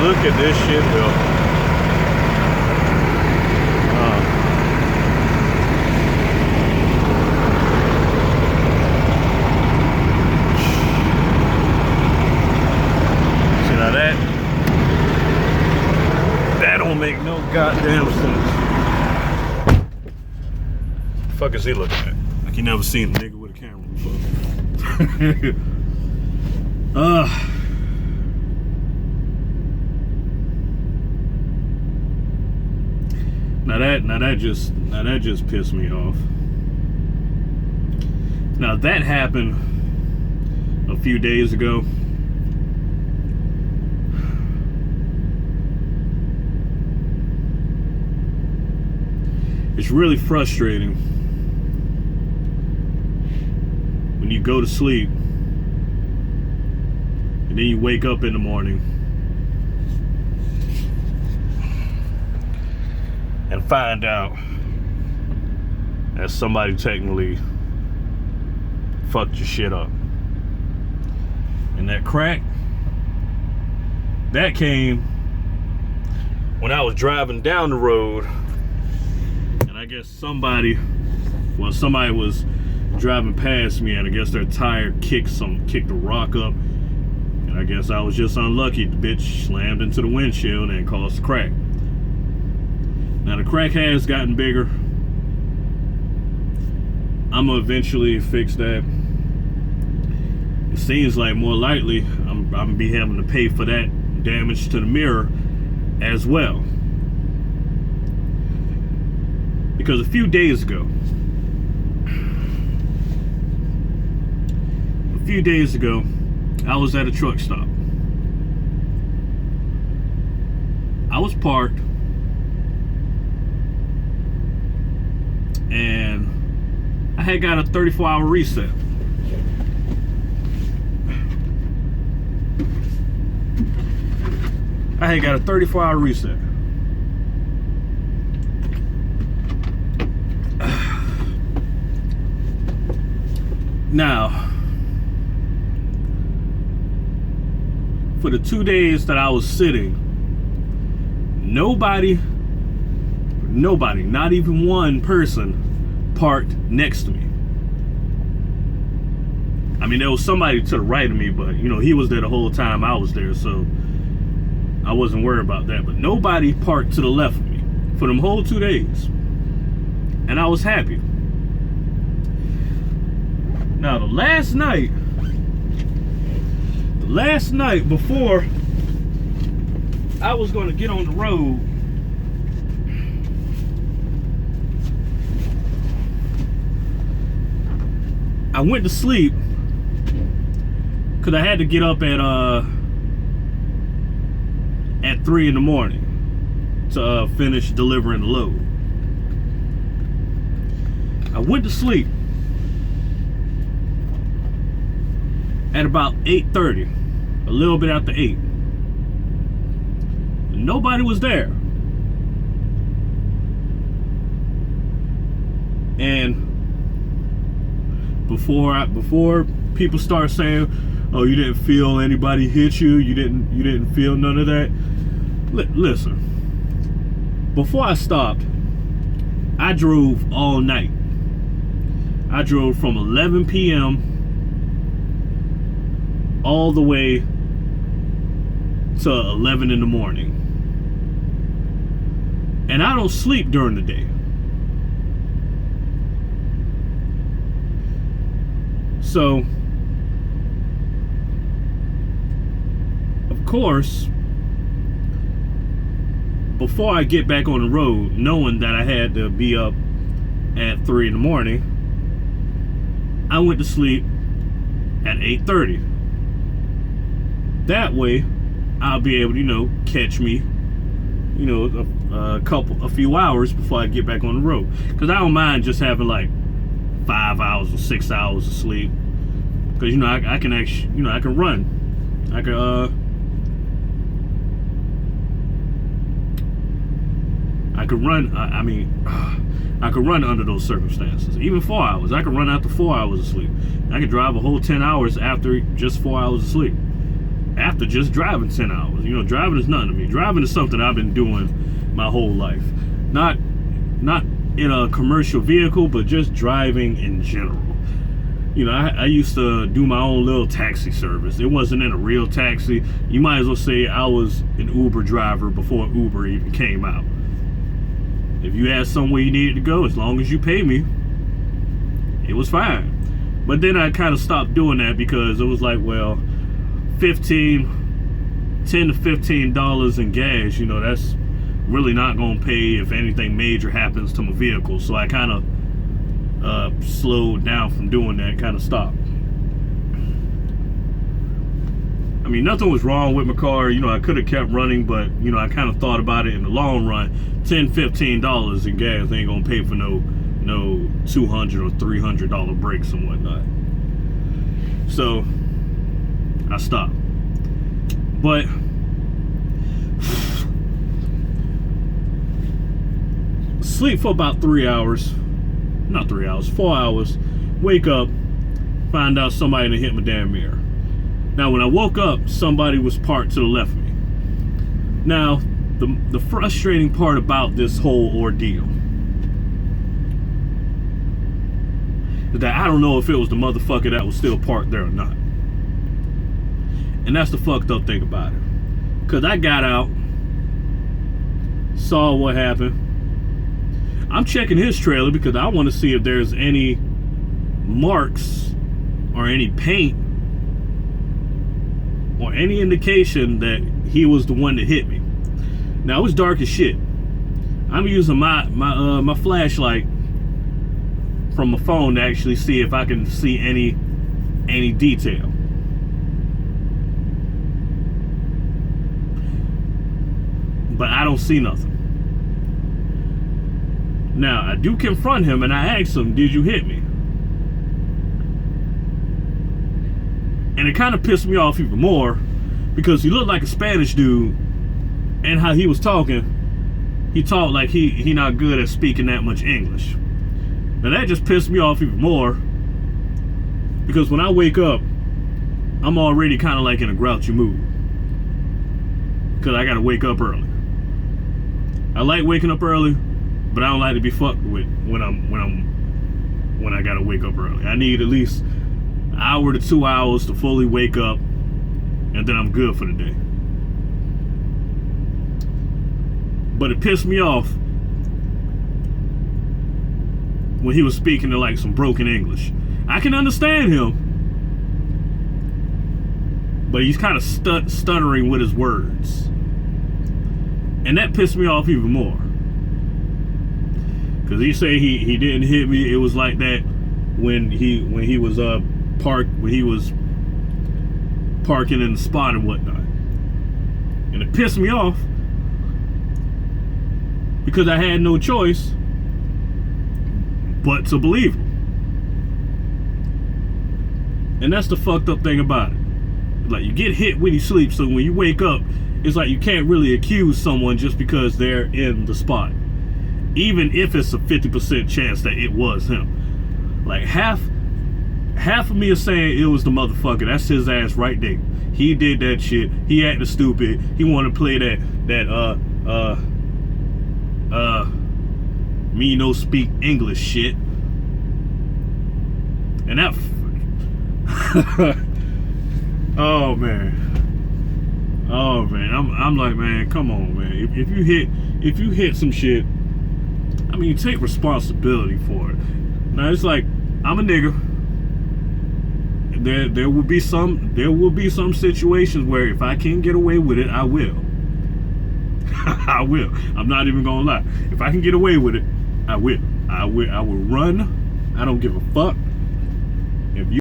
look at this shit, Bill. See, now that don't make no goddamn sense. The fuck is he looking at? Like he never seen a nigga with a camera before. Now that just pissed me off. Now that happened a few days ago. It's really frustrating when you go to sleep and then you wake up in the morning and find out that somebody technically fucked your shit up. And that crack, that came when I was driving down the road, and I guess somebody was driving past me, and I guess their tire kicked a rock up, and I guess I was just unlucky. The bitch slammed into the windshield and caused a crack. Now the crack has gotten bigger. I'm gonna eventually fix that. It seems like more likely I'm gonna be having to pay for that damage to the mirror as well. Because a few days ago, I was at a truck stop. I was parked, and I had got a 34-hour reset. Now, for the 2 days that I was sitting, nobody, not even one person parked next to me. I mean, there was somebody to the right of me, but you know, he was there the whole time I was there, so I wasn't worried about that. But nobody parked to the left of me for them whole 2 days, and I was happy. Now the last night before I was going to get on the road, I went to sleep because I had to get up at 3 in the morning to finish delivering the load. I went to sleep at about 8:30, a little bit after 8. Nobody was there. And before people start saying, "Oh, you didn't feel anybody hit you. You didn't feel none of that." Listen. Before I stopped, I drove all night. I drove from 11 p.m. all the way to 11 in the morning. And I don't sleep during the day. So, of course, before I get back on the road, knowing that I had to be up at 3 in the morning, I went to sleep at 8:30. That way, I'll be able to, catch me, a few hours before I get back on the road. Because I don't mind just having like 5 hours or 6 hours of sleep. Because, I can actually, I can run. I could run. I could run under those circumstances. Even 4 hours. I could run after 4 hours of sleep. I could drive a whole 10 hours after just 4 hours of sleep. after just driving 10 hours. You know, driving is nothing to me. Driving is something I've been doing my whole life. Not in a commercial vehicle, but just driving in general. You know, I used to do my own little taxi service. It wasn't in a real taxi. You might as well say I was an Uber driver before Uber even came out. If you had somewhere you needed to go, as long as you pay me, it was fine. But then I kind of stopped doing that because it was like, well, $10 to $15 in gas, you know, that's really not going to pay if anything major happens to my vehicle. So I kind of slowed down from doing that, kind of stopped. I mean, nothing was wrong with my car. You know, I could have kept running, but, you know, I kind of thought about it in the long run. $10, $15 in gas ain't going to pay for no $200 or $300 brakes and whatnot. So I stopped. But sleep for about 3 hours. Not 3 hours, 4 hours. Wake up, find out somebody done hit my damn mirror. Now, when I woke up, somebody was parked to the left of me. Now, the frustrating part about this whole ordeal is that I don't know if it was the motherfucker that was still parked there or not. And that's the fucked up thing about it. Because I got out, saw what happened. I'm checking his trailer because I want to see if there's any marks or any paint or any indication that he was the one that hit me. Now, it was dark as shit. I'm using my flashlight from my phone to actually see if I can see any detail. But I don't see nothing. Now, I do confront him and I ask him, did you hit me? And it kind of pissed me off even more because he looked like a Spanish dude, and how he was talking, he talked like he not good at speaking that much English. Now that just pissed me off even more because when I wake up, I'm already kind of like in a grouchy mood because I gotta wake up early. I like waking up early, but I don't like to be fucked with when I gotta wake up early. I need at least an hour to 2 hours to fully wake up, and then I'm good for the day. But it pissed me off when he was speaking in like some broken English. I can understand him, but he's kind of stuttering with his words, and that pissed me off even more. Cause he say he didn't hit me. It was like that when he was parking in the spot and whatnot, and it pissed me off because I had no choice but to believe him. And that's the fucked up thing about it. Like, you get hit when you sleep, so when you wake up, it's like you can't really accuse someone just because they're in the spot, even if it's a 50% chance that it was him. Like, half of me is saying it was the motherfucker. That's his ass right there. He did that shit. He acted stupid. He wanted to play that me no speak English shit. And that oh man. I'm like, man, come on, man. If you hit some shit, I mean, you take responsibility for it. Now it's like, I'm a nigga. There will be some situations where if I can get away with it, I will. I will. I'm not even gonna lie. If I can get away with it, I will. I will run. I don't give a fuck. If you